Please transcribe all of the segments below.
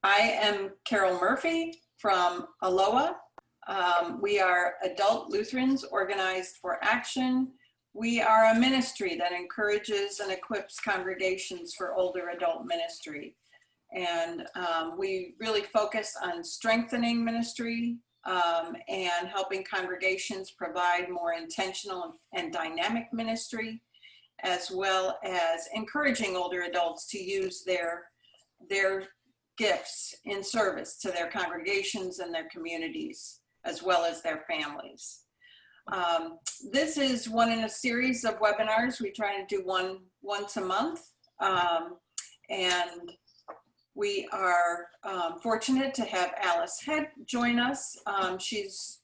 I am Carol Murphy from Aloha. We are Adult Lutherans Organized for Action. We are a ministry that encourages and equips congregations for older adult ministry. And we really focus on strengthening ministry and helping congregations provide more intentional and dynamic ministry, as well as encouraging older adults to use their gifts in service to their congregations and their communities, as well as their families. This is one in a series of webinars. We try to do one once a month. And we are fortunate to have Alice Head join us. She's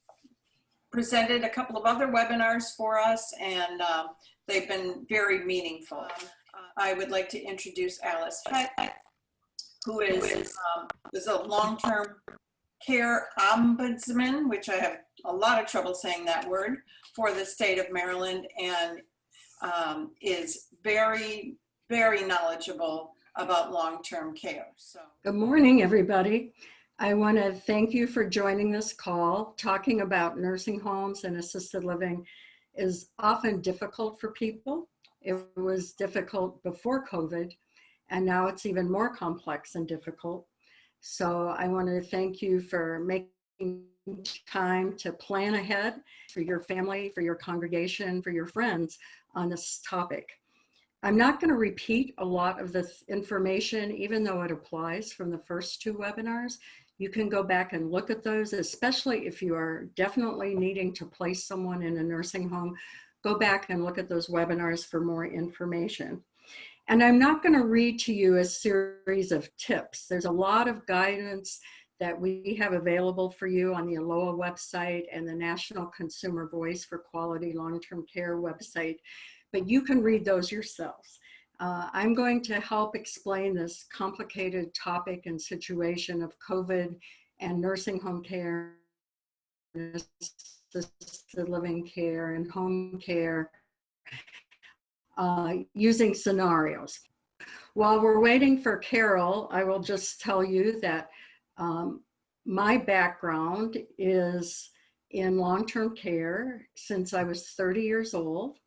presented a couple of other webinars for us, and they've been very meaningful. I would like to introduce Alice Head, who is a long-term care ombudsman, which I have a lot of trouble saying that word, for the state of Maryland, and is very, very knowledgeable about long-term care. So, good morning, everybody. I want to thank you for joining this call. Talking about nursing homes and assisted living is often difficult for people. It was difficult before COVID, and now it's even more complex and difficult. So I want to thank you for making time to plan ahead for your family, for your congregation, for your friends on this topic. I'm not going to repeat a lot of this information, even though it applies from the first two webinars. You can go back and look at those, especially if you are definitely needing to place someone in a nursing home. Go back and look at those webinars for more information. And I'm not going to read to you a series of tips. There's a lot of guidance that we have available for you on the Aloha website and the National Consumer Voice for Quality Long-Term Care website, but you can read those yourselves. I'm going to help explain this complicated topic and situation of COVID and nursing home care, assisted living care, and home care using scenarios. While we're waiting for Carol, I will just tell you that my background is in long-term care since I was 30 years old.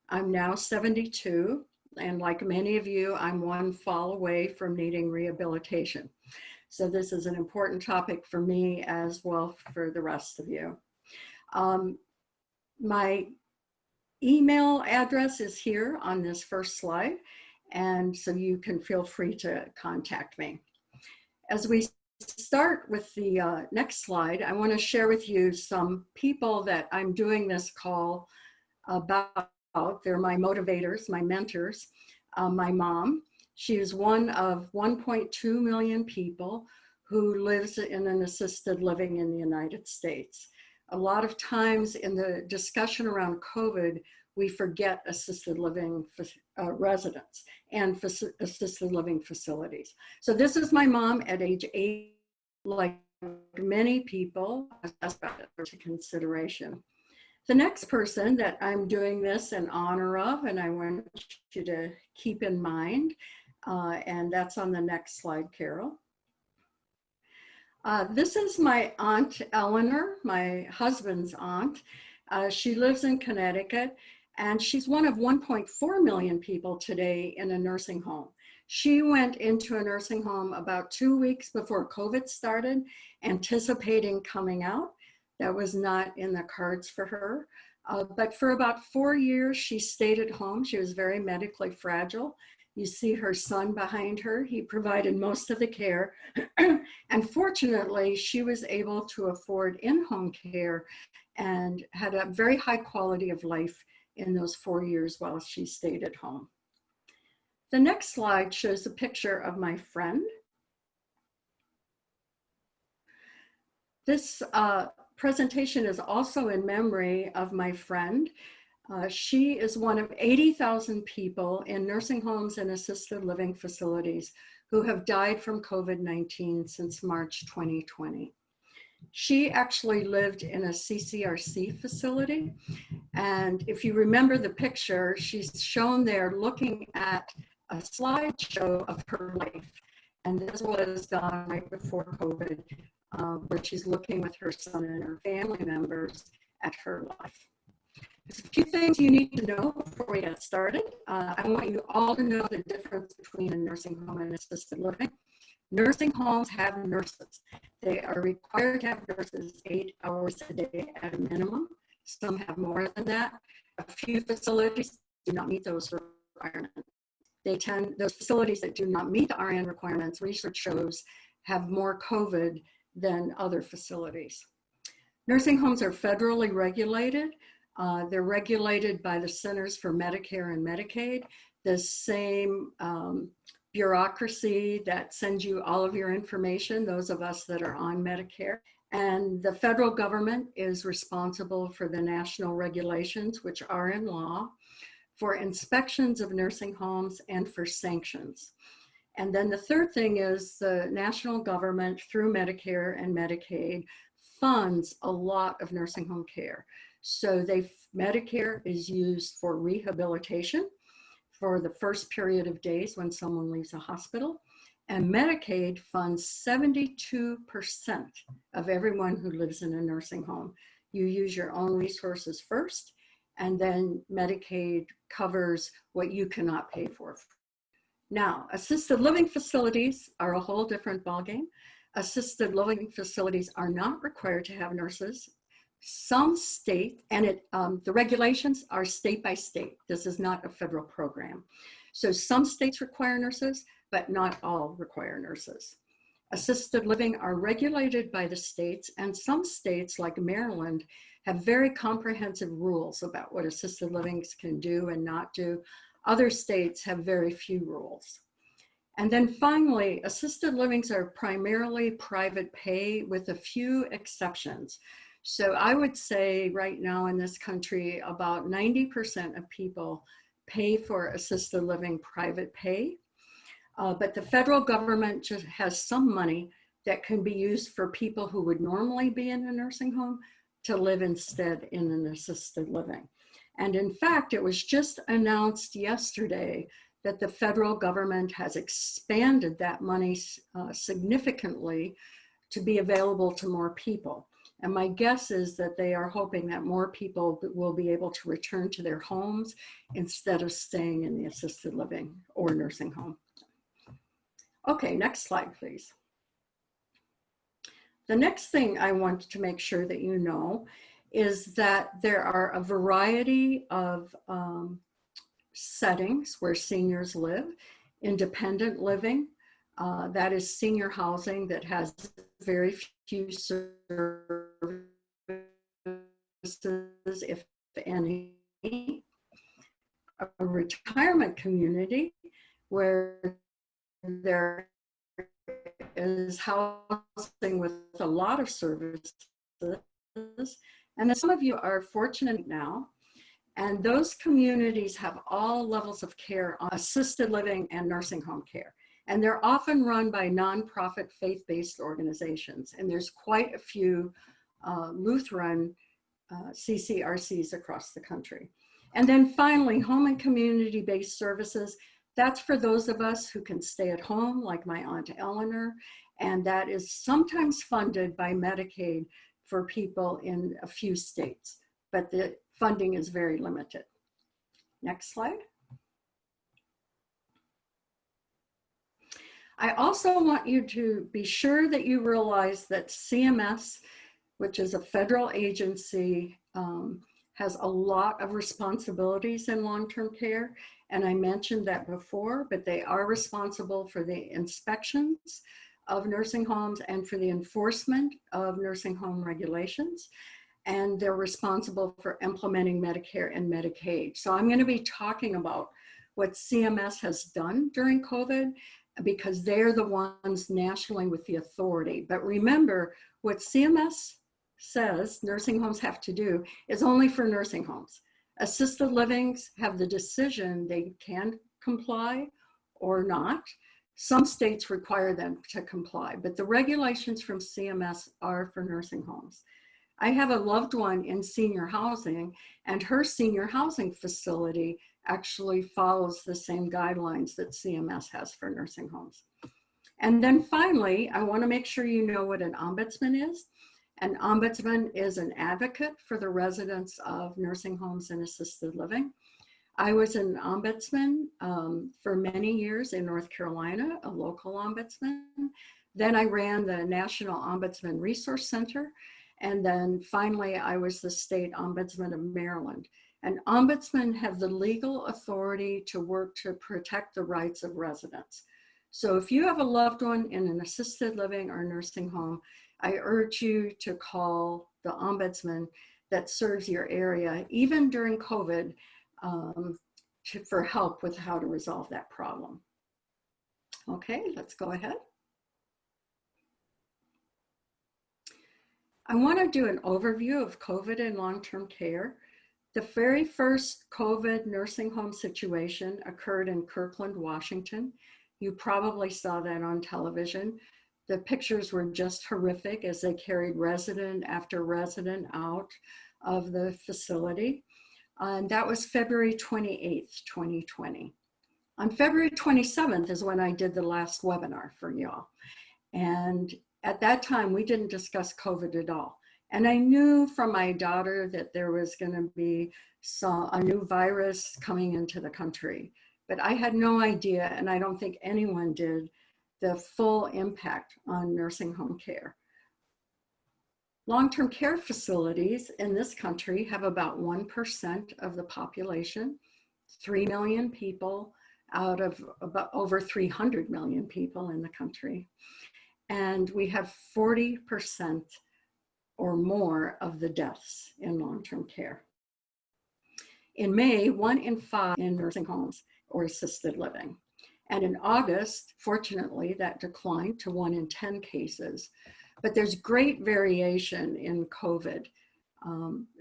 I'm now 72, and like many of you, I'm one fall away from needing rehabilitation. So this is an important topic for me as well for the rest of you. My email address is here on this first slide, and so you can feel free to contact me. As we start with the next slide, I want to share with you some people that I'm doing this call about. They're my motivators, my mentors. My mom, she is one of 1.2 million people who lives in an assisted living in the United States. A lot of times in the discussion around COVID, we forget assisted living residents and assisted living facilities. So this is my mom at age 8, like many people, that's to consideration. The next person that I'm doing this in honor of, and I want you to keep in mind, and that's on the next slide, Carol. This is my Aunt Eleanor, my husband's aunt. She lives in Connecticut, and she's one of 1.4 million people today in a nursing home. She went into a nursing home about 2 weeks before COVID started, anticipating coming out. That was not in the cards for her. But for about 4 years, she stayed at home. She was very medically fragile. You see her son behind her. He provided most of the care. And fortunately, she was able to afford in-home care and had a very high quality of life in those 4 years while she stayed at home. The next slide shows a picture of my friend. This presentation is also in memory of my friend. She is one of 80,000 people in nursing homes and assisted living facilities who have died from COVID-19 since March 2020. She actually lived in a CCRC facility. And if you remember the picture, she's shown there looking at a slideshow of her life. this was done right before COVID, where she's looking with her son and her family members at her life. There's a few things you need to know before we get started. I want you all to know the difference between a nursing home and assisted living. Nursing homes have nurses. They are required to have nurses 8 hours a day at a minimum. Some have more than that. A few facilities do not meet those requirements. Those facilities that do not meet the RN requirements, research shows, have more COVID than other facilities. Nursing homes are federally regulated. They're regulated by the Centers for Medicare and Medicaid, the same bureaucracy that sends you all of your information, those of us that are on Medicare. And the federal government is responsible for the national regulations, which are in law, for inspections of nursing homes and for sanctions. And then the third thing is the national government through Medicare and Medicaid funds a lot of nursing home care. So Medicare is used for rehabilitation for the first period of days when someone leaves a hospital. And Medicaid funds 72% of everyone who lives in a nursing home. You use your own resources first, and then Medicaid covers what you cannot pay for. Now, assisted living facilities are a whole different ballgame. Assisted living facilities are not required to have nurses. Some state, and the regulations are state by state. This is not a federal program. So some states require nurses, but not all require nurses. Assisted living are regulated by the states, and some states like Maryland have very comprehensive rules about what assisted livings can do and not do. Other states have very few rules. And then finally, assisted livings are primarily private pay with a few exceptions. So I would say right now in this country, about 90% of people pay for assisted living private pay. But the federal government just has some money that can be used for people who would normally be in a nursing home to live instead in an assisted living. And in fact, it was just announced yesterday that the federal government has expanded that money significantly to be available to more people. And my guess is that they are hoping that more people will be able to return to their homes instead of staying in the assisted living or nursing home. Okay, next slide, please. The next thing I want to make sure that you know is that there are a variety of settings where seniors live. Independent living, that is senior housing that has very few services, if any. A retirement community where there is housing with a lot of services. And then some of you are fortunate now, and those communities have all levels of care on assisted living and nursing home care. And they're often run by nonprofit faith-based organizations. And there's quite a few Lutheran CCRCs across the country. And then finally, home and community-based services. That's for those of us who can stay at home, like my Aunt Eleanor, and that is sometimes funded by Medicaid for people in a few states, but the funding is very limited. Next slide. I also want you to be sure that you realize that CMS, which is a federal agency, has a lot of responsibilities in long-term care. And I mentioned that before, but they are responsible for the inspections of nursing homes and for the enforcement of nursing home regulations. And they're responsible for implementing Medicare and Medicaid. So I'm going to be talking about what CMS has done during COVID, because they're the ones nationally with the authority. But remember, what CMS says nursing homes have to do is only for nursing homes. Assisted livings have the decision they can comply or not. Some states require them to comply, but the regulations from CMS are for nursing homes. I have a loved one in senior housing, and her senior housing facility actually follows the same guidelines that CMS has for nursing homes. And then finally, I want to make sure you know what an ombudsman is. An ombudsman is an advocate for the residents of nursing homes and assisted living. I was an ombudsman for many years in North Carolina, a local ombudsman. Then I ran the National Ombudsman Resource Center. And then finally, I was the state ombudsman of Maryland. And ombudsmen have the legal authority to work to protect the rights of residents. So if you have a loved one in an assisted living or nursing home, I urge you to call the ombudsman that serves your area, even during COVID, for help with how to resolve that problem. Okay, let's go ahead. I want to do an overview of COVID and long-term care. The very first COVID nursing home situation occurred in Kirkland, Washington. You probably saw that on television. The pictures were just horrific as they carried resident after resident out of the facility. And that was February 28th, 2020. On February 27th is when I did the last webinar for y'all. And at that time, we didn't discuss COVID at all. And I knew from my daughter that there was going to be a new virus coming into the country. But I had no idea, and I don't think anyone did, the full impact on nursing home care. Long-term care facilities in this country have about 1% of the population, 3 million people out of about over 300 million people in the country. And we have 40% or more of the deaths in long-term care. In May, 1 in 5 in nursing homes or assisted living. And in August, fortunately, that declined to 1 in 10 cases. But there's great variation in COVID.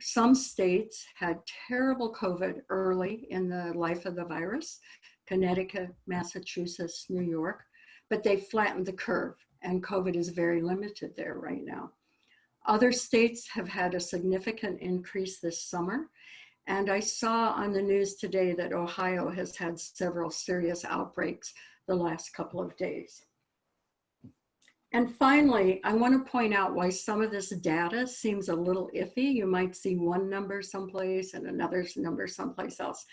Some states had terrible COVID early in the life of the virus, Connecticut, Massachusetts, New York, but they flattened the curve and COVID is very limited there right now. Other states have had a significant increase this summer. And I saw on the news today that Ohio has had several serious outbreaks the last couple of days. And finally, I want to point out why some of this data seems a little iffy. You might see one number someplace and another number someplace else.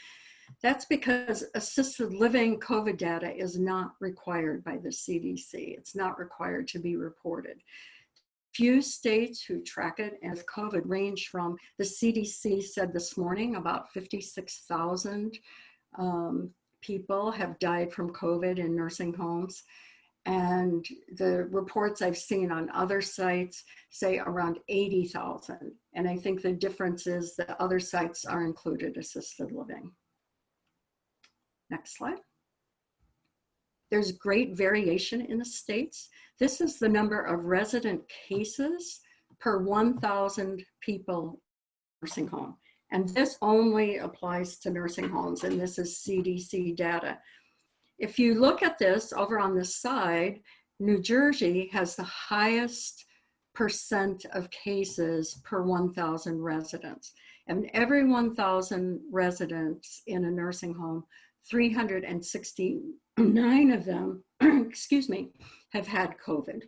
That's because assisted living COVID data is not required by the CDC. It's not required to be reported. Few states who track it as COVID range from, the CDC said this morning, about 56,000 people have died from COVID in nursing homes. And the reports I've seen on other sites say around 80,000. And I think the difference is that other sites are included assisted living. Next slide. There's great variation in the states. This is the number of resident cases per 1,000 people in nursing home. And this only applies to nursing homes, and this is CDC data. If you look at this over on this side, New Jersey has the highest percent of cases per 1,000 residents. And every 1,000 residents in a nursing home, 369 of them, excuse me, have had COVID.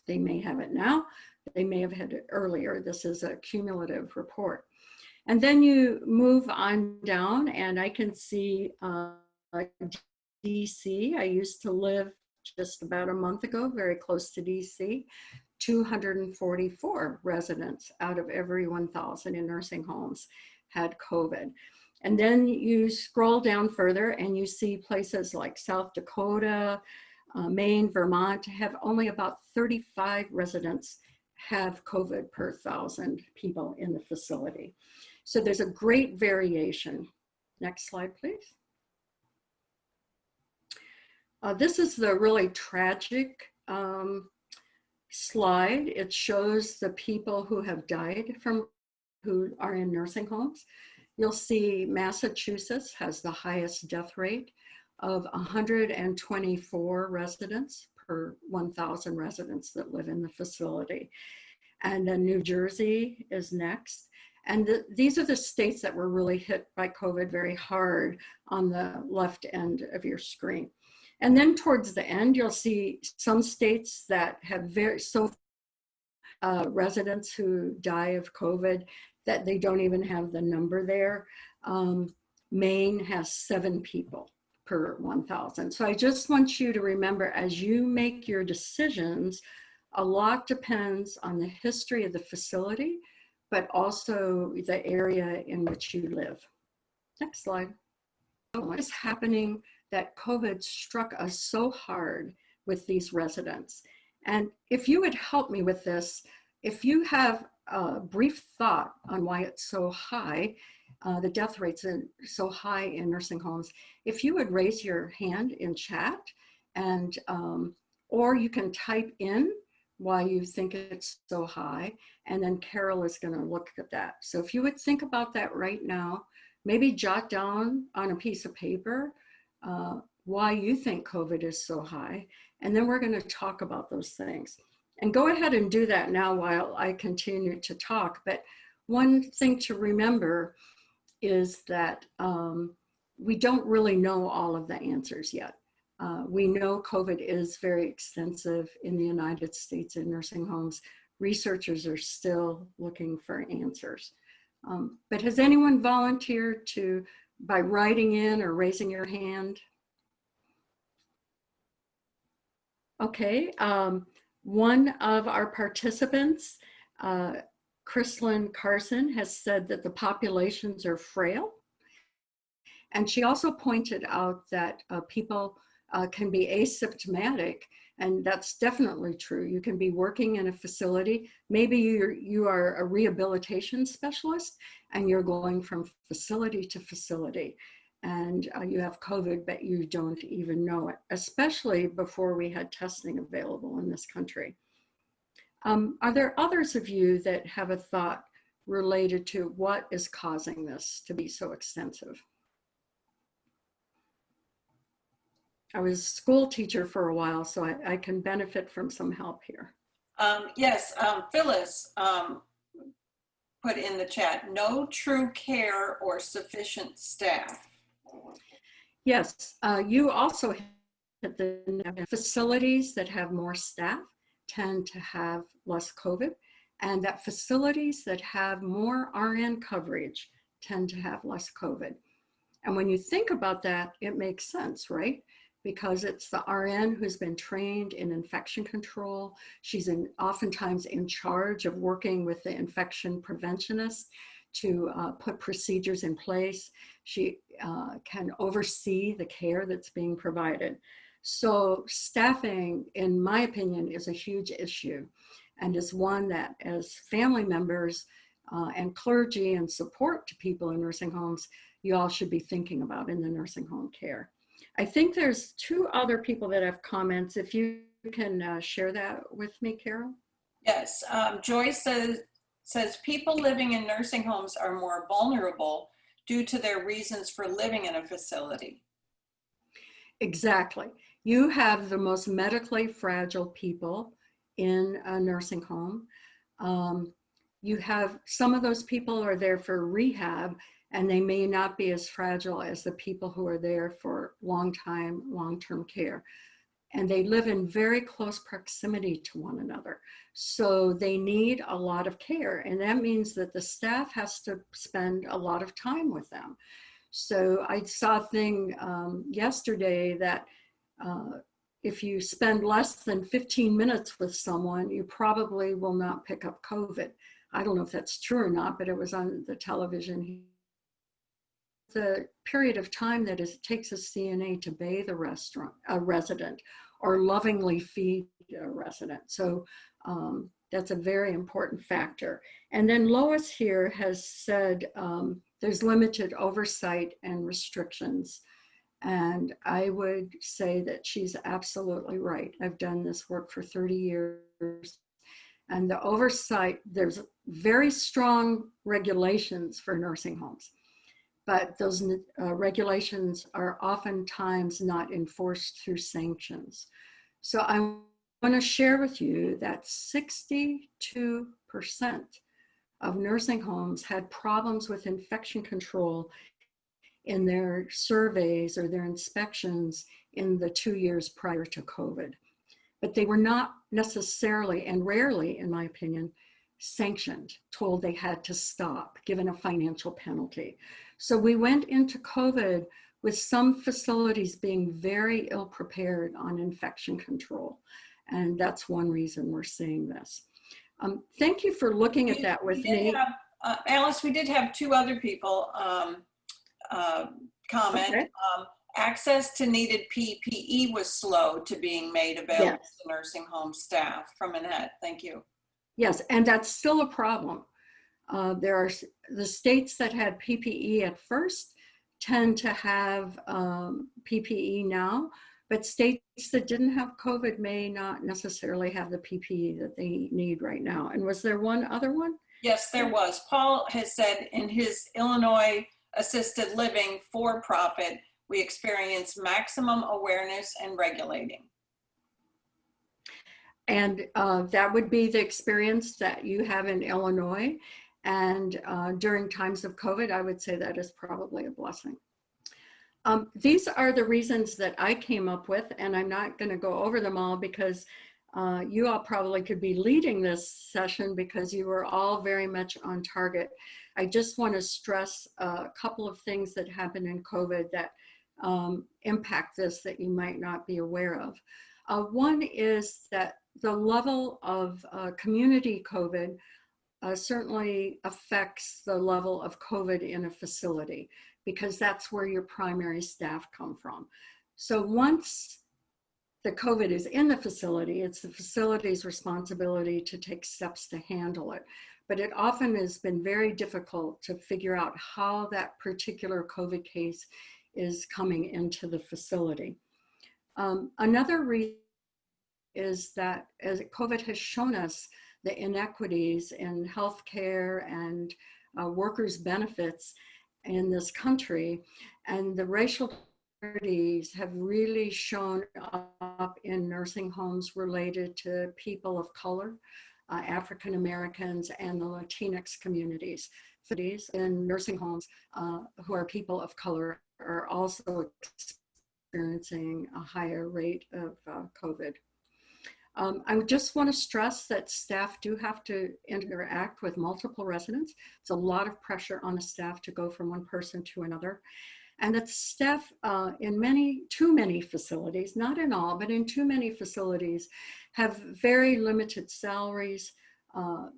They may have it now, they may have had it earlier. This is a cumulative report. And then you move on down and I can see DC. I used to live just about a month ago, very close to DC, 244 residents out of every 1,000 in nursing homes had COVID. And then you scroll down further and you see places like South Dakota, Maine, Vermont have only about 35 residents have COVID per 1,000 people in the facility. So there's a great variation. Next slide, please. This is the really tragic slide. It shows the people who have died from, who are in nursing homes. You'll see Massachusetts has the highest death rate of 124 residents per 1,000 residents that live in the facility. And then New Jersey is next. And these are the states that were really hit by COVID very hard on the left end of your screen. And then towards the end, you'll see some states that have residents who die of COVID that they don't even have the number there. Maine has 7 people per 1,000. So I just want you to remember, as you make your decisions, a lot depends on the history of the facility, but also the area in which you live. Next slide. What is happening that COVID struck us so hard with these residents? And if you would help me with this, if you have a brief thought on why it's so high, the death rates are so high in nursing homes, if you would raise your hand in chat, and or you can type in why you think it's so high, and then Carol is going to look at that. So if you would think about that right now, maybe jot down on a piece of paper why you think COVID is so high, and then we're going to talk about those things. And go ahead and do that now while I continue to talk. But one thing to remember is that we don't really know all of the answers yet. We know COVID is very extensive in the United States in nursing homes. Researchers are still looking for answers. But has anyone volunteered to, by writing in or raising your hand? Okay, one of our participants, Chrislyn Carson, has said that the populations are frail. And she also pointed out that people can be asymptomatic, and that's definitely true. You can be working in a facility. Maybe you are a rehabilitation specialist and you're going from facility to facility, and you have COVID, but you don't even know it, especially before we had testing available in this country. Are there others of you that have a thought related to what is causing this to be so extensive? I was a school teacher for a while, so I can benefit from some help here. Yes, Phyllis put in the chat, no true care or sufficient staff. Yes, you also hit the facilities that have more staff tend to have less COVID, and that facilities that have more RN coverage tend to have less COVID. And when you think about that, it makes sense, right? Because it's the RN who's been trained in infection control. She's oftentimes in charge of working with the infection preventionist to put procedures in place. She can oversee the care that's being provided. So staffing, in my opinion, is a huge issue, and is one that, as family members and clergy and support to people in nursing homes, you all should be thinking about in the nursing home care. I think there's 2 other people that have comments. If you can share that with me, Carol. Yes, Joyce says people living in nursing homes are more vulnerable due to their reasons for living in a facility. Exactly. You have the most medically fragile people in a nursing home. You have some of those people are there for rehab, and they may not be as fragile as the people who are there for long-term care. And they live in very close proximity to one another. So they need a lot of care. And that means that the staff has to spend a lot of time with them. So I saw a thing yesterday that if you spend less than 15 minutes with someone, you probably will not pick up COVID. I don't know if that's true or not, but it was on the television. The period of time that it takes a CNA to bathe a resident or lovingly feed a resident. So that's a very important factor. And then Lois here has said there's limited oversight and restrictions. And I would say that she's absolutely right. I've done this work for 30 years. And the oversight, there's very strong regulations for nursing homes, but those regulations are oftentimes not enforced through sanctions. So I want to share with you that 62% of nursing homes had problems with infection control in their surveys or their inspections in the 2 years prior to COVID. But they were not necessarily, and rarely, in my opinion, sanctioned, told they had to stop, given a financial penalty. So we went into COVID with some facilities being very ill prepared on infection control. And that's one reason we're seeing this. Thank you for looking at that with me. Alice, we did have two other people comment. Okay. Access to needed PPE was slow to being made available Yes. to nursing home staff. From Annette, thank you. Yes, and that's still a problem. There are the states that had PPE at first tend to have PPE now, but states that didn't have COVID may not necessarily have the PPE that they need right now. And was there one other one? Yes, there was. Paul has said in his Illinois assisted living for-profit, we experience maximum awareness and regulating. And that would be the experience that you have in Illinois. And during times of COVID, I would say that is probably a blessing. These are the reasons that I came up with, and I'm not going to go over them all because you all probably could be leading this session because you were all very much on target. I just want to stress a couple of things that happen in COVID that impact this that you might not be aware of. One is that the level of community COVID certainly affects the level of COVID in a facility because that's where your primary staff come from. So once the COVID is in the facility, it's the facility's responsibility to take steps to handle it. But it often has been very difficult to figure out how that particular COVID case is coming into the facility. Another reason is that as COVID has shown us the inequities in healthcare and workers' benefits in this country, and the racial disparities have really shown up in nursing homes related to people of color, African Americans, and the Latinx communities. In nursing homes who are people of color are also experiencing a higher rate of COVID. I just want to stress that staff do have to interact with multiple residents. It's a lot of pressure on the staff to go from one person to another. And that staff in too many facilities, not in all, but in too many facilities, have very limited salaries.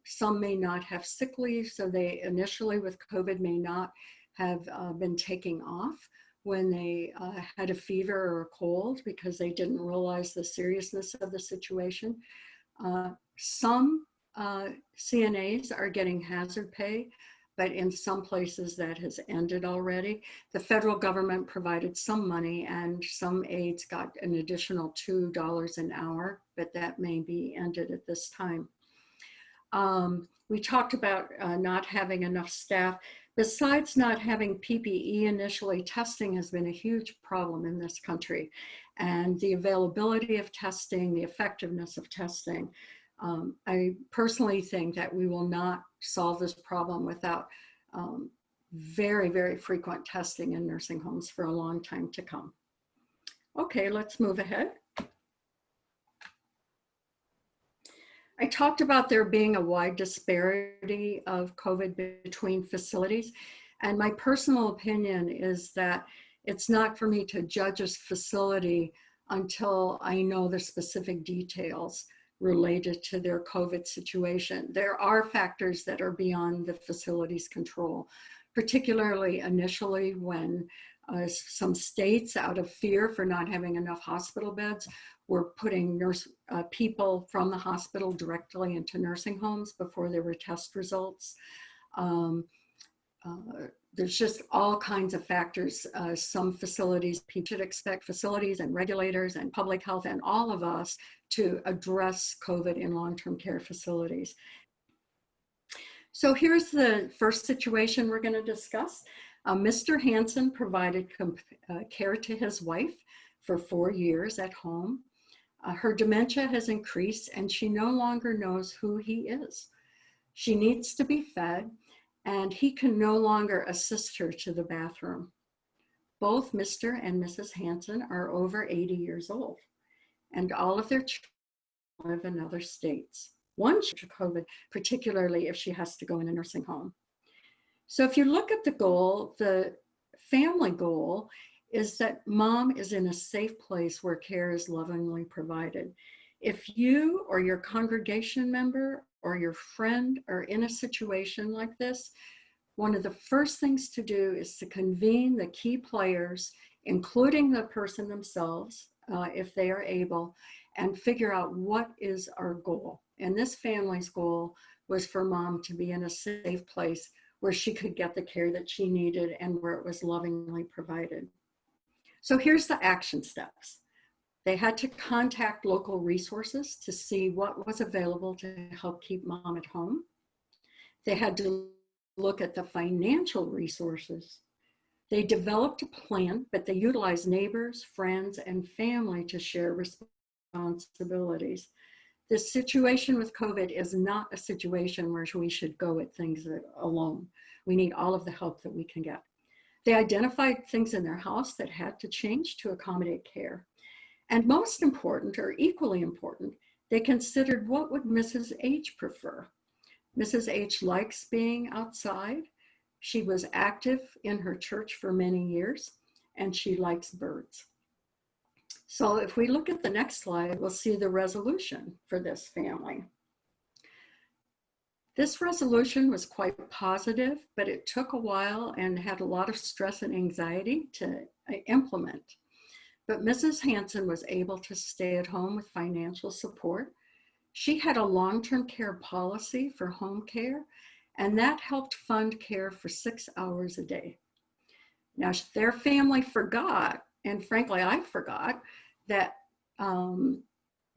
Some may not have sick leave, so they initially with COVID may not have been taking off when they had a fever or a cold because they didn't realize the seriousness of the situation. Some CNAs are getting hazard pay, but in some places that has ended already. The federal government provided some money and some aides got an additional $2 an hour, but that may be ended at this time. We talked about not having enough staff. Besides not having PPE initially, testing has been a huge problem in this country. And the availability of testing, the effectiveness of testing, I personally think that we will not solve this problem without very, very frequent testing in nursing homes for a long time to come. Okay, let's move ahead. I talked about there being a wide disparity of COVID between facilities. And my personal opinion is that it's not for me to judge a facility until I know the specific details related to their COVID situation. There are factors that are beyond the facility's control, particularly initially when some states, out of fear for not having enough hospital beds, were putting people from the hospital directly into nursing homes before there were test results. There's just all kinds of factors. Some facilities, people should expect facilities and regulators and public health and all of us to address COVID in long-term care facilities. So here's the first situation we're going to discuss. Mr. Hansen provided care to his wife for 4 years at home. Her dementia has increased and she no longer knows who he is. She needs to be fed and he can no longer assist her to the bathroom. both Mr. and Mrs. Hansen are over 80 years old, and all of their children live in other states. One child COVID, particularly if she has to go in a nursing home. So if you look at the goal, the family goal is that mom is in a safe place where care is lovingly provided. If you or your congregation member or your friend are in a situation like this, one of the first things to do is to convene the key players, including the person themselves, if they are able, and figure out what is our goal. And this family's goal was for mom to be in a safe place where she could get the care that she needed and where it was lovingly provided. So here's the action steps. They had to contact local resources to see what was available to help keep mom at home. They had to look at the financial resources. They developed a plan, but they utilized neighbors, friends, and family to share responsibilities. This situation with COVID is not a situation where we should go at things alone. We need all of the help that we can get. They identified things in their house that had to change to accommodate care. And most important, or equally important, they considered what would Mrs. H prefer. Mrs. H likes being outside. She was active in her church for many years, and she likes birds. So if we look at the next slide, we'll see the resolution for this family. This resolution was quite positive, but it took a while and had a lot of stress and anxiety to implement. But Mrs. Hansen was able to stay at home with financial support. She had a long-term care policy for home care, and that helped fund care for 6 hours a day. Now, their family forgot, and frankly, I forgot, that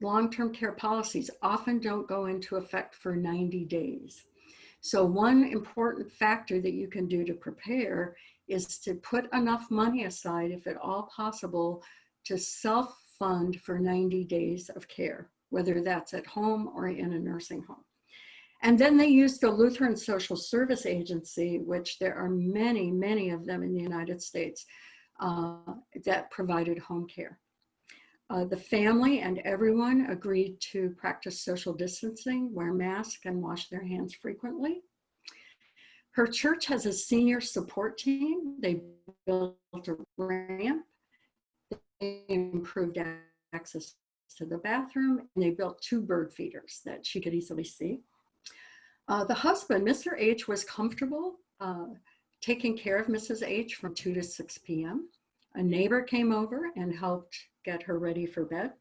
long-term care policies often don't go into effect for 90 days. So one important factor that you can do to prepare is to put enough money aside, if at all possible, to self-fund for 90 days of care, whether that's at home or in a nursing home. And then they used the Lutheran Social Service Agency, which there are many, many of them in the United States that provided home care. The family and everyone agreed to practice social distancing, wear masks, and wash their hands frequently. Her church has a senior support team. They built a ramp, they improved access to the bathroom, and they built 2 bird feeders that she could easily see. The husband, Mr. H, was comfortable taking care of Mrs. H from 2 to 6 p.m. A neighbor came over and helped get her ready for bed.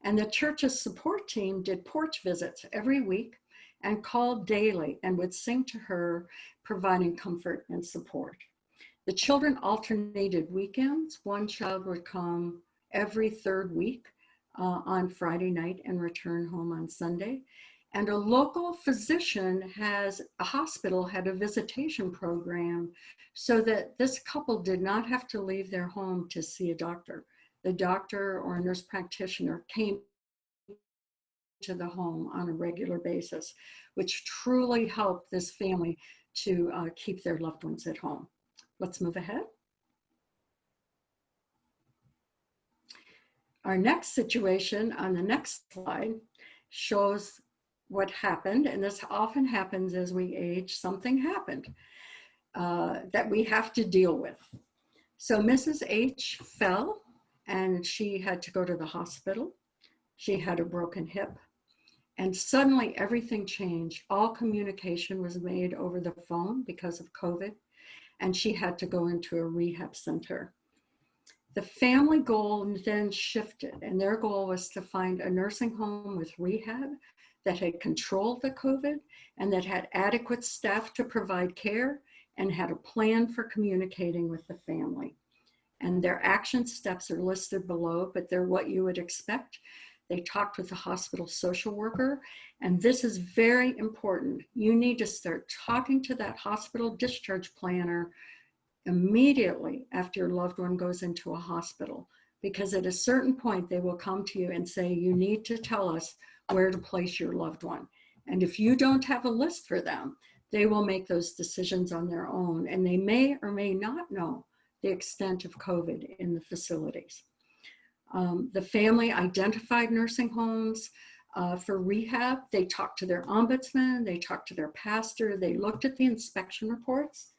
And the church's support team did porch visits every week and called daily and would sing to her, providing comfort and support. The children alternated weekends. One child would come every 3rd week on Friday night and return home on Sunday. And a local physician a hospital had a visitation program so that this couple did not have to leave their home to see a doctor. The doctor or a nurse practitioner came to the home on a regular basis, which truly helped this family to keep their loved ones at home. Let's move ahead. Our next situation on the next slide shows what happened, and this often happens as we age. Something happened that we have to deal with. So Mrs. H fell and she had to go to the hospital. She had a broken hip, and suddenly everything changed. All communication was made over the phone because of COVID, and she had to go into a rehab center. The family goal then shifted, and their goal was to find a nursing home with rehab that had controlled the COVID and that had adequate staff to provide care and had a plan for communicating with the family. And their action steps are listed below, but they're what you would expect. They talked with the hospital social worker, and this is very important. You need to start talking to that hospital discharge planner immediately after your loved one goes into a hospital, because at a certain point they will come to you and say, you need to tell us where to place your loved one. And if you don't have a list for them, they will make those decisions on their own, and they may or may not know the extent of COVID in the facilities. The family identified nursing homes for rehab. They talked to their ombudsman, they talked to their pastor, they looked at the inspection reports.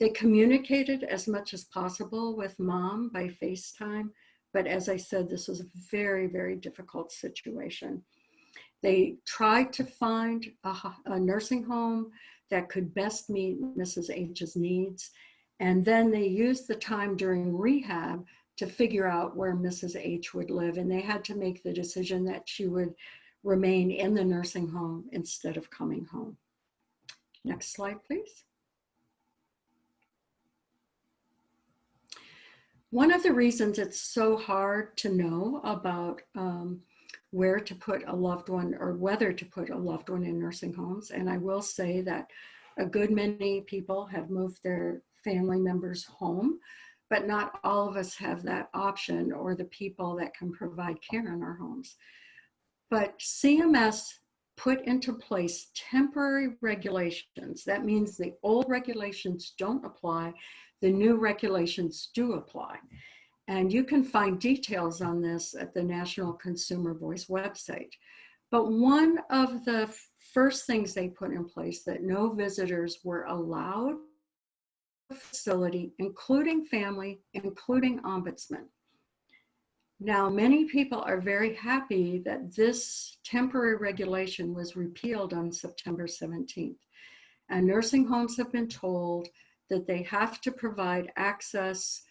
They communicated as much as possible with mom by FaceTime. But as I said, this was a very, very difficult situation. They tried to find a nursing home that could best meet Mrs. H's needs. And then they used the time during rehab to figure out where Mrs. H would live. And they had to make the decision that she would remain in the nursing home instead of coming home. Next slide, please. One of the reasons it's so hard to know about where to put a loved one or whether to put a loved one in nursing homes, and I will say that a good many people have moved their family members home, but not all of us have that option or the people that can provide care in our homes. But CMS put into place temporary regulations. That means the old regulations don't apply, the new regulations do apply. And you can find details on this at the National Consumer Voice website. But one of the first things they put in place that no visitors were allowed facility, including family, including ombudsman. Now, many people are very happy that this temporary regulation was repealed on September 17th. And nursing homes have been told that they have to provide access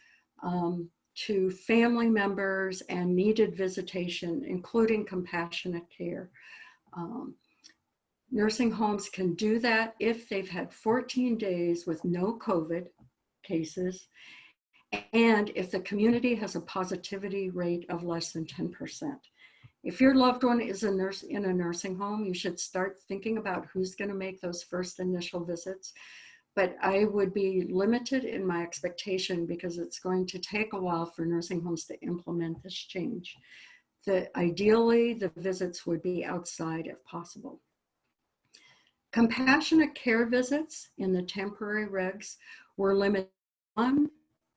to family members and needed visitation, including compassionate care. Nursing homes can do that if they've had 14 days with no COVID cases, and if the community has a positivity rate of less than 10%. If your loved one is a nurse in a nursing home, you should start thinking about who's going to make those first initial visits. But I would be limited in my expectation because it's going to take a while for nursing homes to implement this change. Ideally, the visits would be outside if possible. Compassionate care visits in the temporary regs were limited to 1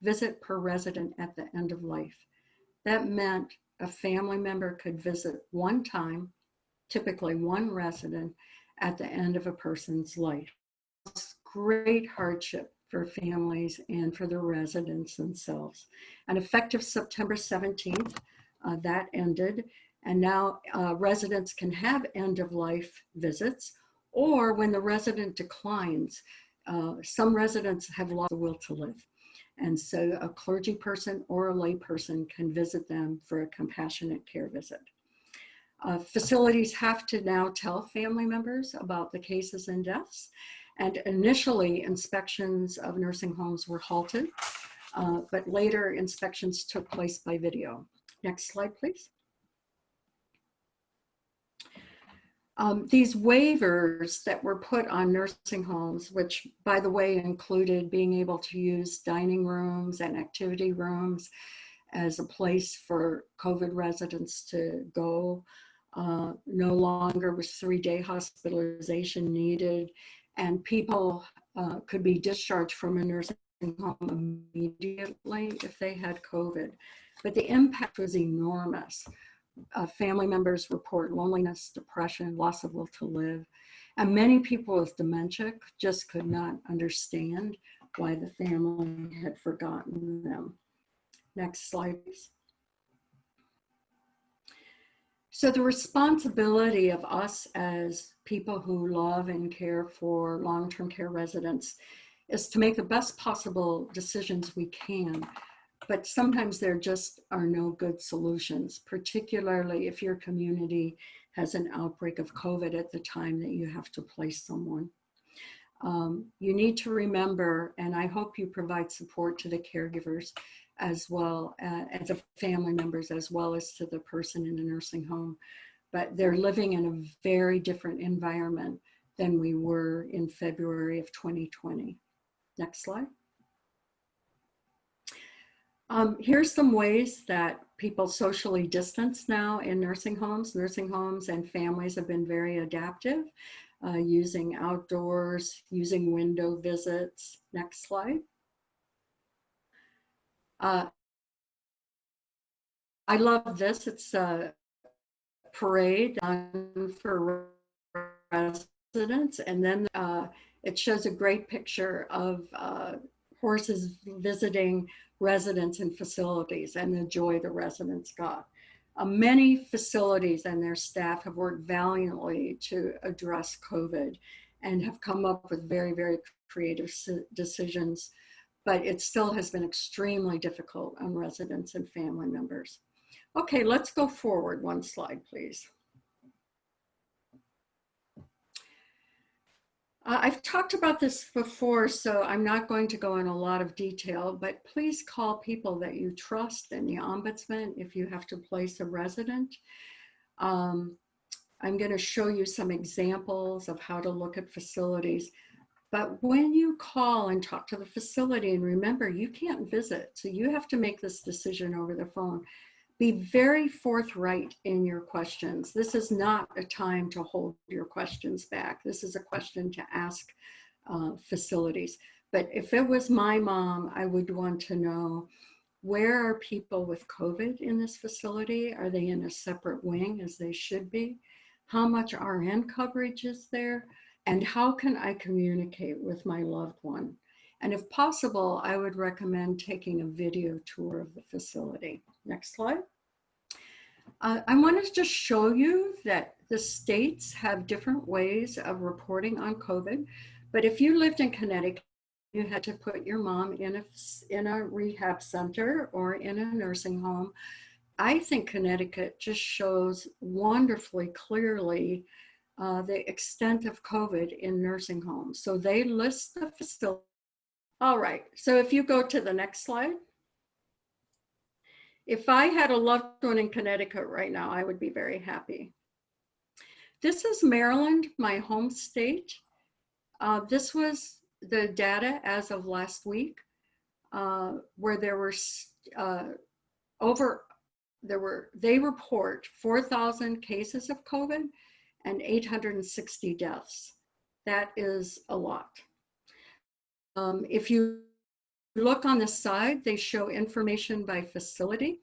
visit per resident at the end of life. That meant a family member could visit 1 time, typically 1 resident, at the end of a person's life. It's great hardship for families and for the residents themselves. And effective September 17th, that ended. And now residents can have end of life visits, or when the resident declines, some residents have lost the will to live. And so a clergy person or a lay person can visit them for a compassionate care visit. Facilities have to now tell family members about the cases and deaths. And initially, inspections of nursing homes were halted, but later inspections took place by video. Next slide, please. These waivers that were put on nursing homes, which by the way included being able to use dining rooms and activity rooms as a place for COVID residents to go, no longer was 3-day hospitalization needed, and people could be discharged from a nursing home immediately if they had COVID. But the impact was enormous. Family members report loneliness, depression, loss of will to live. And many people with dementia just could not understand why the family had forgotten them. Next slide, please. So the responsibility of us as people who love and care for long-term care residents is to make the best possible decisions we can. But sometimes there just are no good solutions, particularly if your community has an outbreak of COVID at the time that you have to place someone. You need to remember, and I hope you provide support to the caregivers as well as the family members, as well as to the person in the nursing home. But they're living in a very different environment than we were in February of 2020. Next slide. Here's some ways that people socially distance now in nursing homes. Nursing homes and families have been very adaptive, using outdoors, using window visits. Next slide. Uh, I love this. It's a parade for residents, and then it shows a great picture of horses visiting residents and facilities and the joy the residents got. Many facilities and their staff have worked valiantly to address COVID and have come up with very, very creative decisions, but it still has been extremely difficult on residents and family members. Okay, let's go forward one slide, please. I've talked about this before, so I'm not going to go in a lot of detail, but please call people that you trust and the ombudsman if you have to place a resident. I'm going to show you some examples of how to look at facilities. But when you call and talk to the facility, and remember, you can't visit, so you have to make this decision over the phone. Be very forthright in your questions. This is not a time to hold your questions back. This is a question to ask facilities. But if it was my mom, I would want to know, where are people with COVID in this facility? Are they in a separate wing as they should be? How much RN coverage is there? And how can I communicate with my loved one? And if possible, I would recommend taking a video tour of the facility. Next slide. I want to just show you that the states have different ways of reporting on COVID. But if you lived in Connecticut, you had to put your mom in a rehab center or in a nursing home. I think Connecticut just shows wonderfully clearly the extent of COVID in nursing homes. So they list the facility. All right, so if you go to the next slide. If I had a loved one in Connecticut right now, I would be very happy. This is Maryland, my home state. This was the data as of last week, where there were they report 4,000 cases of COVID and 860 deaths. That is a lot. If you look on the side, they show information by facility.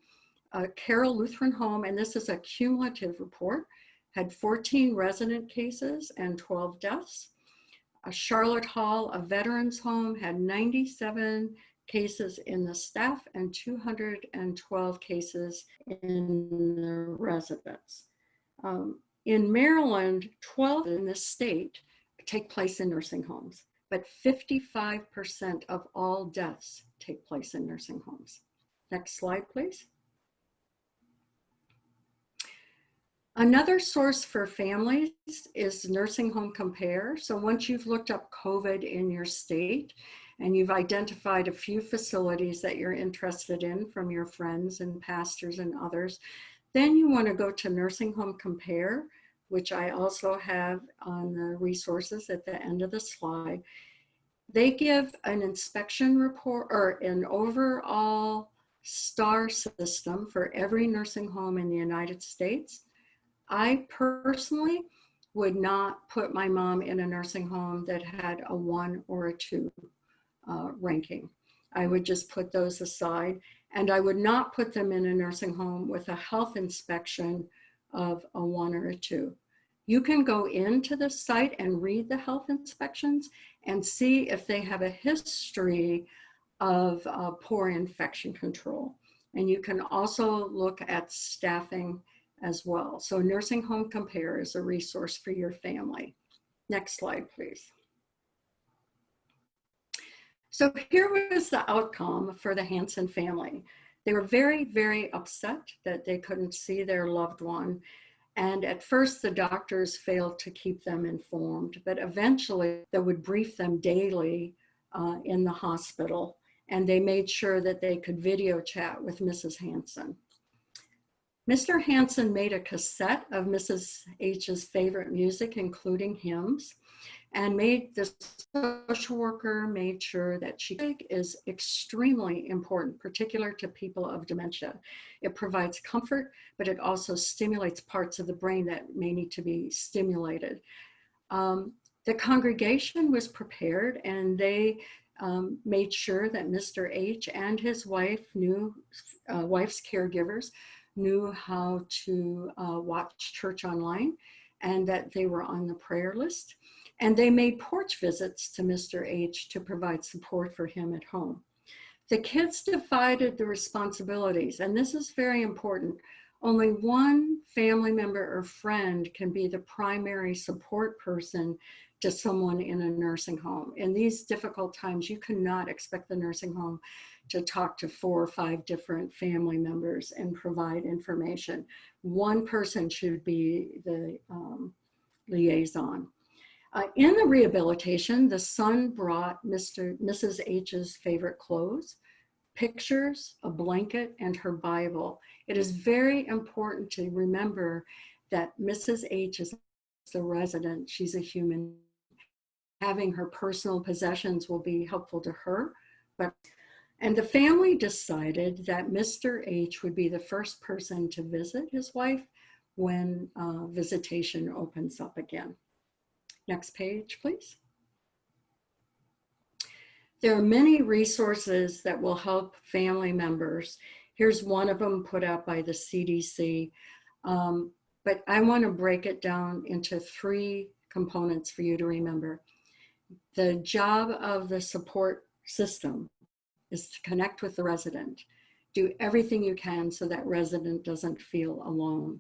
Carroll Lutheran Home, and this is a cumulative report, had 14 resident cases and 12 deaths. Charlotte Hall, a veterans home, had 97 cases in the staff and 212 cases in the residents. In Maryland, 12 in the state take place in nursing homes, but 55% of all deaths take place in nursing homes. Next slide, please. Another source for families is Nursing Home Compare. So once you've looked up COVID in your state and you've identified a few facilities that you're interested in from your friends and pastors and others, then you want to go to Nursing Home Compare, which I also have on the resources at the end of the slide. They give an inspection report or an overall star system for every nursing home in the United States. I personally would not put my mom in a nursing home that had a 1 or a 2 ranking. I would just put those aside, and I would not put them in a nursing home with a health inspection of a 1 or a 2. You can go into the site and read the health inspections and see if they have a history of poor infection control. And you can also look at staffing as well. So Nursing Home Compare is a resource for your family. Next slide, please. So here was the outcome for the Hansen family. They were very, very upset that they couldn't see their loved one. And at first the doctors failed to keep them informed, but eventually they would brief them daily in the hospital, and they made sure that they could video chat with Mrs. Hansen. Mr. Hansen made a cassette of Mrs. H's favorite music, including hymns, and the social worker made sure that music is extremely important, particularly to people of dementia. It provides comfort, but it also stimulates parts of the brain that may need to be stimulated. The congregation was prepared, and they made sure that Mr. H and his wife knew, wife's caregivers knew how to watch church online and that they were on the prayer list. And they made porch visits to Mr. H to provide support for him at home. The kids divided the responsibilities, and this is very important. Only one family member or friend can be the primary support person to someone in a nursing home. In these difficult times, you cannot expect the nursing home to talk to 4 or 5 different family members and provide information. One person should be the liaison. In the rehabilitation, the son brought Mrs. H's favorite clothes, pictures, a blanket, and her Bible. It is very important to remember that Mrs. H is the resident. She's a human. Having her personal possessions will be helpful to her. And the family decided that Mr. H would be the first person to visit his wife when visitation opens up again. Next page, please. There are many resources that will help family members. Here's one of them put out by the CDC, but I want to break it down into 3 components for you to remember. The job of the support system is to connect with the resident. Do everything you can so that resident doesn't feel alone.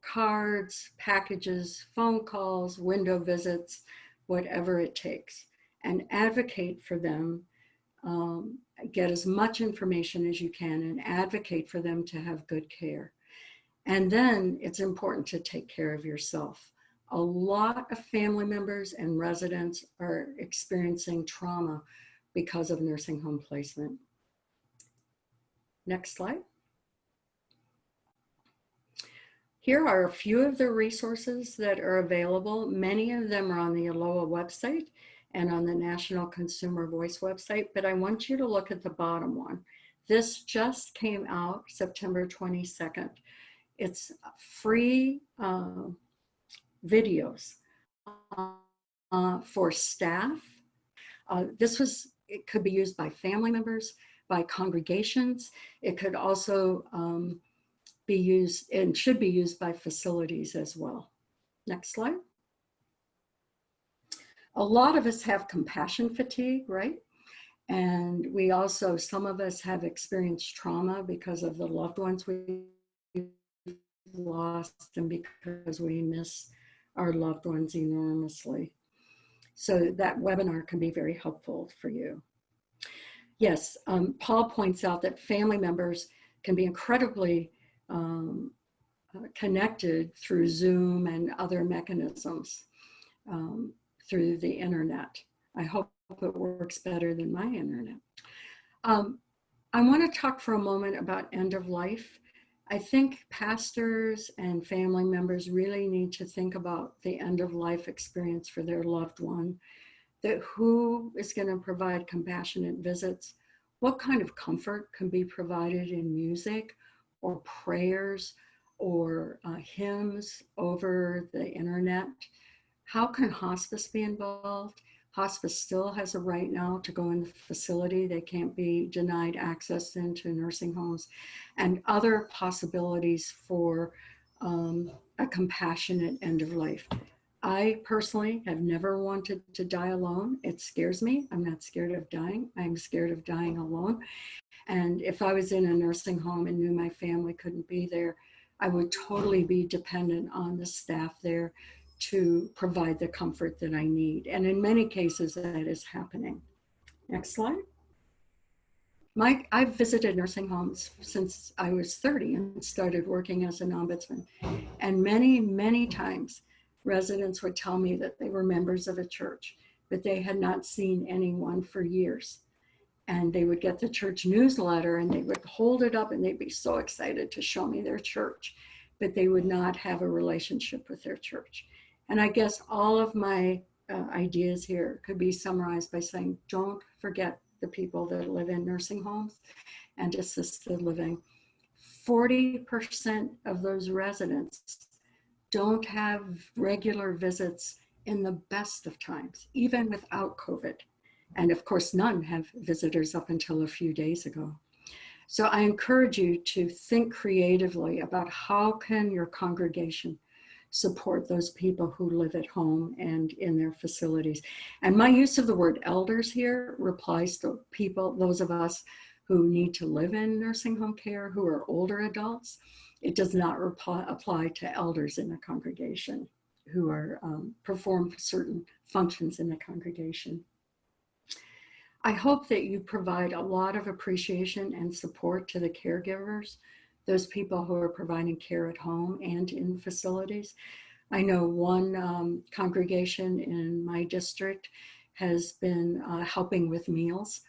Cards, packages, phone calls, window visits, whatever it takes. And advocate for them, get as much information as you can and advocate for them to have good care. And then it's important to take care of yourself. A lot of family members and residents are experiencing trauma because of nursing home placement. Next slide. Here are a few of the resources that are available. Many of them are on the ALOA website and on the National Consumer Voice website, but I want you to look at the bottom one. This just came out September 22nd. It's free videos for staff. It could be used by family members, by congregations. It could also be used and should be used by facilities as well. Next slide. A lot of us have compassion fatigue, right? And we also, some of us have experienced trauma because of the loved ones we lost and because we miss our loved ones enormously. So that webinar can be very helpful for you. Yes, Paul points out that family members can be incredibly connected through Zoom and other mechanisms through the internet. I hope it works better than my internet. I want to talk for a moment about end of life. I think pastors and family members really need to think about the end of life experience for their loved one. That who is going to provide compassionate visits? What kind of comfort can be provided in music or prayers or hymns over the internet? How can hospice be involved? Hospice still has a right now to go in the facility. They can't be denied access into nursing homes, and other possibilities for a compassionate end of life. I personally have never wanted to die alone. It scares me. I'm not scared of dying. I'm scared of dying alone. And if I was in a nursing home and knew my family couldn't be there, I would totally be dependent on the staff there to provide the comfort that I need. And in many cases, that is happening. Next slide. I've visited nursing homes since I was 30 and started working as an ombudsman. And many, many times, residents would tell me that they were members of a church, but they had not seen anyone for years. And they would get the church newsletter and they would hold it up and they'd be so excited to show me their church, but they would not have a relationship with their church. And I guess all of my ideas here could be summarized by saying, don't forget the people that live in nursing homes and assisted living. 40% of those residents don't have regular visits in the best of times, even without COVID. And of course, none have visitors up until a few days ago. So I encourage you to think creatively about how can your congregation support those people who live at home and in their facilities. And my use of the word elders here applies to people, those of us who need to live in nursing home care, who are older adults. It does not apply to elders in the congregation who are perform certain functions in the congregation. I hope that you provide a lot of appreciation and support to the caregivers, those people who are providing care at home and in facilities. I know one congregation in my district has been helping with meals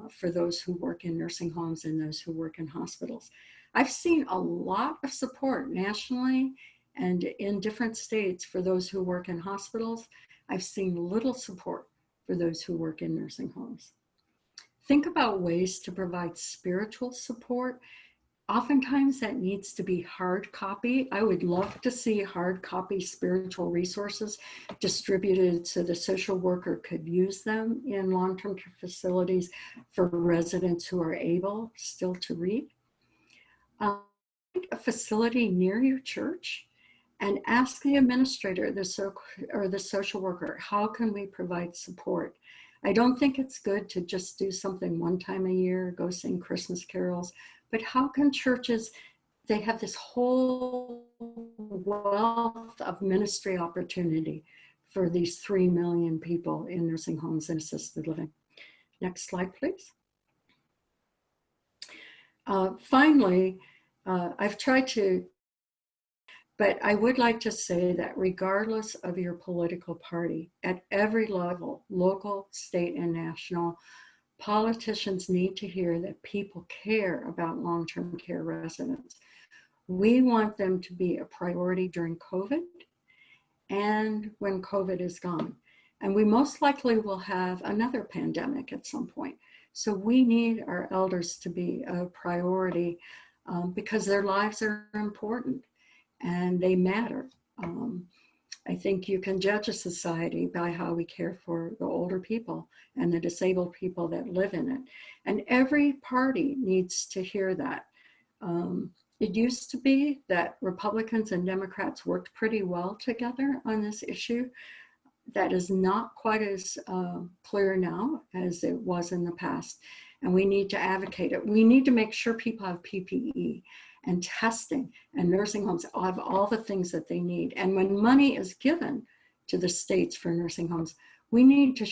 for those who work in nursing homes and those who work in hospitals. I've seen a lot of support nationally and in different states for those who work in hospitals. I've seen little support for those who work in nursing homes. Think about ways to provide spiritual support. Oftentimes that needs to be hard copy. I would love to see hard copy spiritual resources distributed so the social worker could use them in long-term care facilities for residents who are able still to read. Find a facility near your church and ask the administrator or the social worker, how can we provide support? I don't think it's good to just do something one time a year, go sing Christmas carols, but how can churches, they have this whole wealth of ministry opportunity for these 3 million people in nursing homes and assisted living. Next slide, please. Finally, I've tried to, but I would like to say that regardless of your political party, at every level, local, state, and national, politicians need to hear that people care about long-term care residents. We want them to be a priority during COVID and when COVID is gone. And we most likely will have another pandemic at some point. So we need our elders to be a priority because their lives are important and they matter. I think you can judge a society by how we care for the older people and the disabled people that live in it. And every party needs to hear that. It used to be that Republicans and Democrats worked pretty well together on this issue. That is not quite as clear now as it was in the past. And we need to advocate it. We need to make sure people have PPE and testing, and nursing homes have all the things that they need. And when money is given to the states for nursing homes, we need to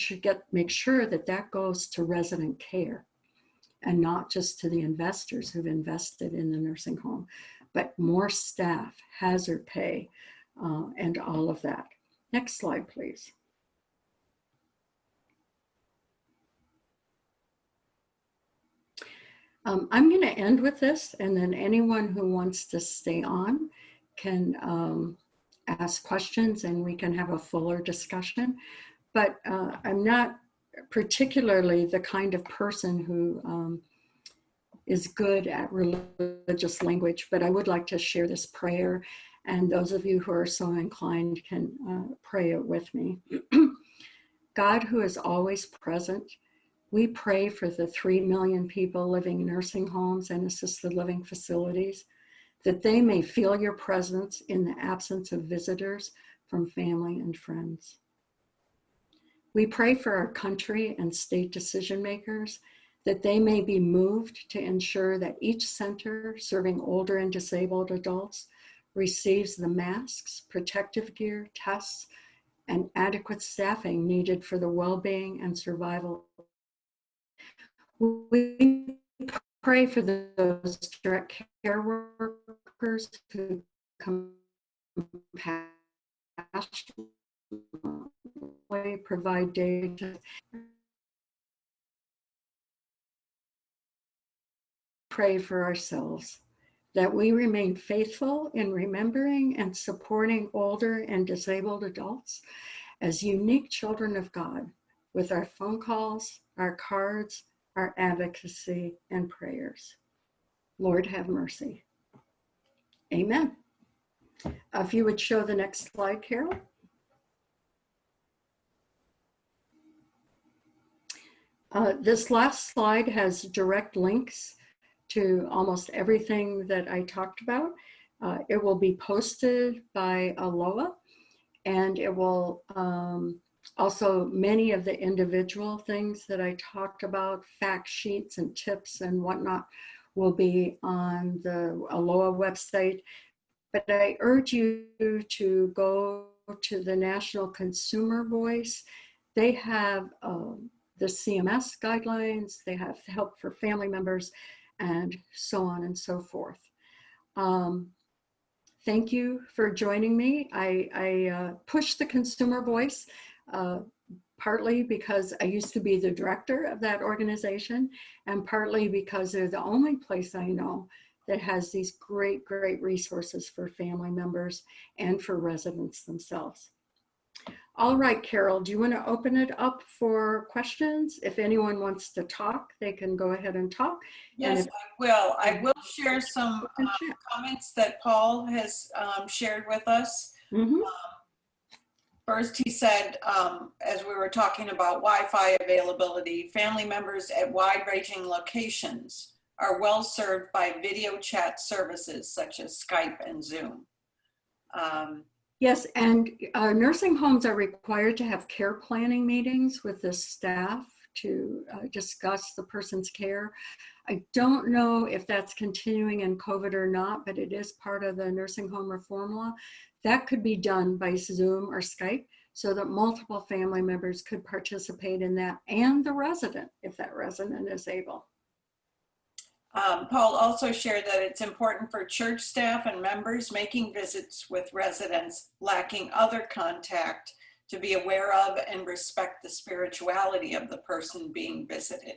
make sure that that goes to resident care and not just to the investors who've invested in the nursing home, but more staff, hazard pay, and all of that. Next slide, please. I'm going to end with this, and then anyone who wants to stay on can ask questions and we can have a fuller discussion. But I'm not particularly the kind of person who is good at religious language, but I would like to share this prayer, and those of you who are so inclined can pray it with me. God, who is always present, we pray for the 3 million people living in nursing homes and assisted living facilities, that they may feel your presence in the absence of visitors from family and friends. We pray for our country and state decision makers, that they may be moved to ensure that each center serving older and disabled adults receives the masks, protective gear, tests, and adequate staffing needed for the well-being and survival. We pray for those direct care workers who compassionately provide data. Pray for ourselves, that we remain faithful in remembering and supporting older and disabled adults as unique children of God with our phone calls, our cards, our advocacy, and prayers. Lord, have mercy. Amen. If you would show the next slide, Carol. This last slide has direct links to almost everything that I talked about. It will be posted by Aloha, and it will also, many of the individual things that I talked about, fact sheets and tips and whatnot, will be on the Aloha website. But I urge you to go to the National Consumer Voice. They have the CMS guidelines, they have help for family members, and so on and so forth. Thank you for joining me. I pushed the Consumer Voice partly because I used to be the director of that organization, and partly because they're the only place I know that has these great, great resources for family members and for residents themselves. All right, Carol, do you want to open it up for questions? If anyone wants to talk, they can go ahead and talk. Yes, I will. I will share some comments that Paul has shared with us. Mm-hmm. First, he said, as we were talking about Wi-Fi availability, family members at wide-ranging locations are well served by video chat services such as Skype and Zoom. Yes, and nursing homes are required to have care planning meetings with the staff to discuss the person's care. I don't know if that's continuing in COVID or not, but it is part of the nursing home reform law. That could be done by Zoom or Skype so that multiple family members could participate in that, and the resident, if that resident is able. Paul also shared that it's important for church staff and members making visits with residents lacking other contact to be aware of and respect the spirituality of the person being visited.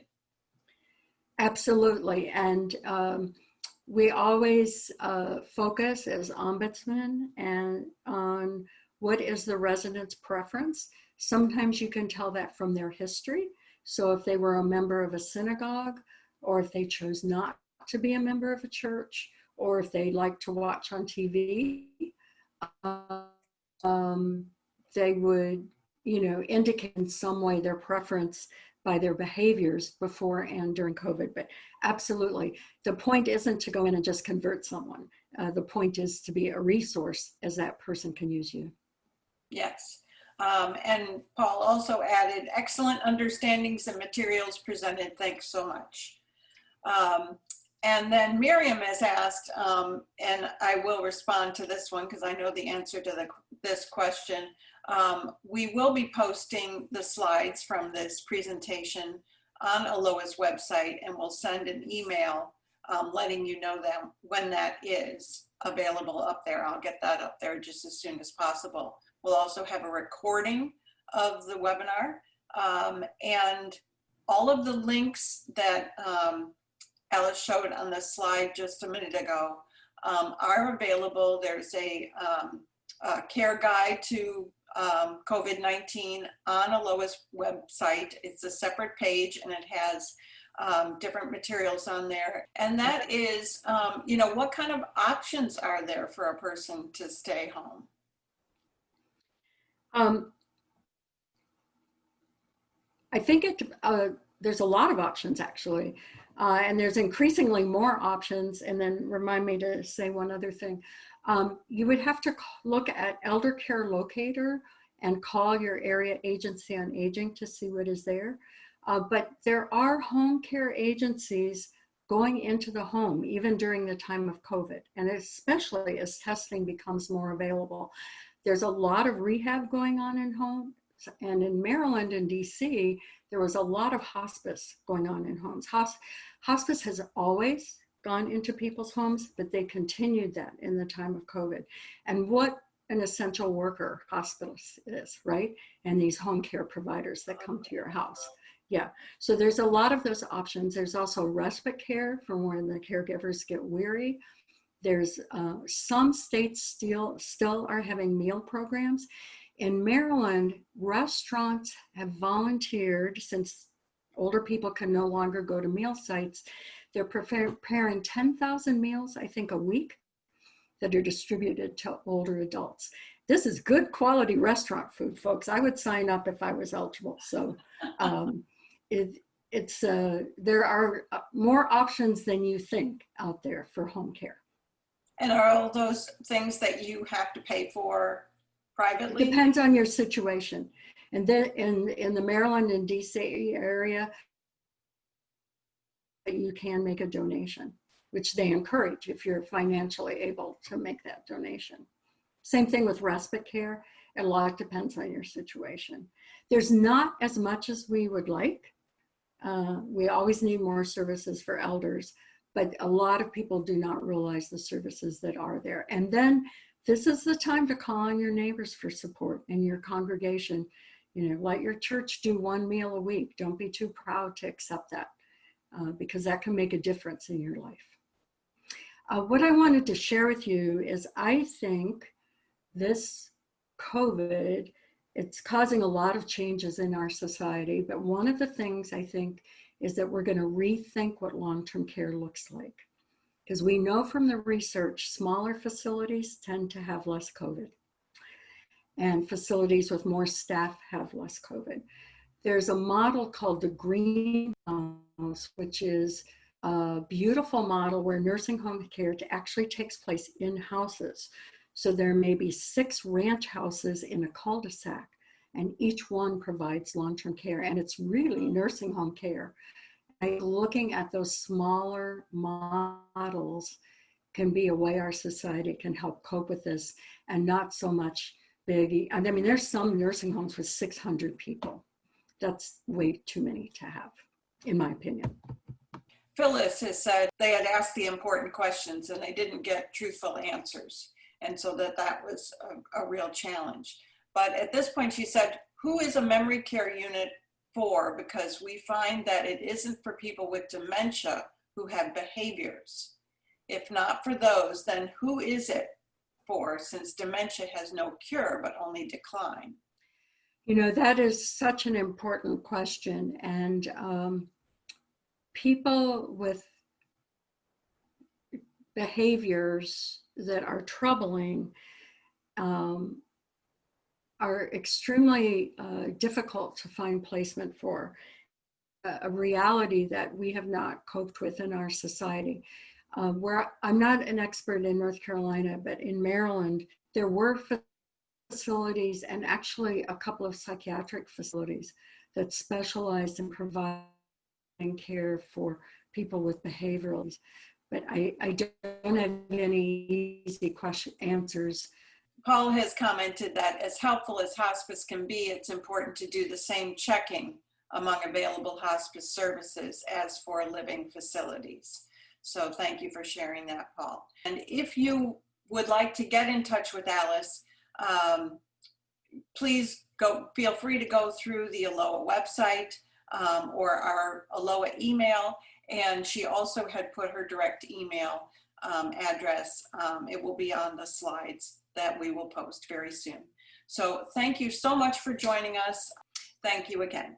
Absolutely, and we always focus as ombudsman and on what is the resident's preference. Sometimes you can tell that from their history. So if they were a member of a synagogue, or if they chose not to be a member of a church, or if they like to watch on TV, they would, indicate in some way their preference by their behaviors before and during COVID. But absolutely, the point isn't to go in and just convert someone. The point is to be a resource as that person can use you. Yes. And Paul also added, excellent understandings and materials presented. Thanks so much. And then Miriam has asked, and I will respond to this one because I know the answer to this question. We will be posting the slides from this presentation on Aloha's website, and we'll send an email letting you know that when that is available up there. I'll get that up there just as soon as possible. We'll also have a recording of the webinar, and all of the links that Alice showed on the slide just a minute ago are available. There's a care guide to COVID-19 on Aloha's website. It's a separate page and it has different materials on there. And that is, what kind of options are there for a person to stay home? I think there's a lot of options actually. And there's increasingly more options. And then remind me to say one other thing. You would have to look at Elder Care Locator and call your area agency on aging to see what is there. But there are home care agencies going into the home, even during the time of COVID, and especially as testing becomes more available. There's a lot of rehab going on in homes, and in Maryland and DC, there was a lot of hospice going on in homes. Hospice has always gone into people's homes, but they continued that in the time of COVID. And what an essential worker hospice is, right? And these home care providers that come to your house. Yeah, so there's a lot of those options. There's also respite care for when the caregivers get weary. There's some states still are having meal programs. In Maryland, restaurants have volunteered, since older people can no longer go to meal sites, they're preparing 10,000 meals, I think, a week that are distributed to older adults. This is good quality restaurant food, folks. I would sign up if I was eligible. So there are more options than you think out there for home care. And are all those things that you have to pay for privately? Depends on your situation. And then in the Maryland and DC area, you can make a donation, which they encourage if you're financially able to make that donation. Same thing with respite care. A lot depends on your situation. There's not as much as we would like. We always need more services for elders, but a lot of people do not realize the services that are there. And then this is the time to call on your neighbors for support and your congregation. You know, let your church do one meal a week. Don't be too proud to accept that because that can make a difference in your life. What I wanted to share with you is I think this COVID, it's causing a lot of changes in our society, but one of the things I think is that we're going to rethink what long-term care looks like. Because we know from the research, smaller facilities tend to have less COVID. And facilities with more staff have less COVID. There's a model called the Greenhouse, which is a beautiful model where nursing home care actually takes place in houses. So there may be 6 ranch houses in a cul-de-sac, and each one provides long-term care, and it's really nursing home care. And looking at those smaller models can be a way our society can help cope with this, and not so much big. I mean, there's some nursing homes with 600 people. That's way too many to have, in my opinion. Phyllis has said they had asked the important questions and they didn't get truthful answers. And so that was a real challenge. But at this point, she said, who is a memory care unit for? Because we find that it isn't for people with dementia who have behaviors. If not for those, then who is it for, since dementia has no cure, but only decline? You know, that is such an important question. And people with behaviors that are troubling are extremely difficult to find placement for, a reality that we have not coped with in our society. Where I'm not an expert in North Carolina, but in Maryland, there were facilities and actually a couple of psychiatric facilities that specialized in providing care for people with behavioral needs. But I don't have any easy answers. Paul has commented that as helpful as hospice can be, it's important to do the same checking among available hospice services as for living facilities. So thank you for sharing that, Paul. And if you would like to get in touch with Alice, please feel free to go through the ALOA website or our ALOA email. And she also had put her direct email address. It will be on the slides that we will post very soon. So thank you so much for joining us. Thank you again.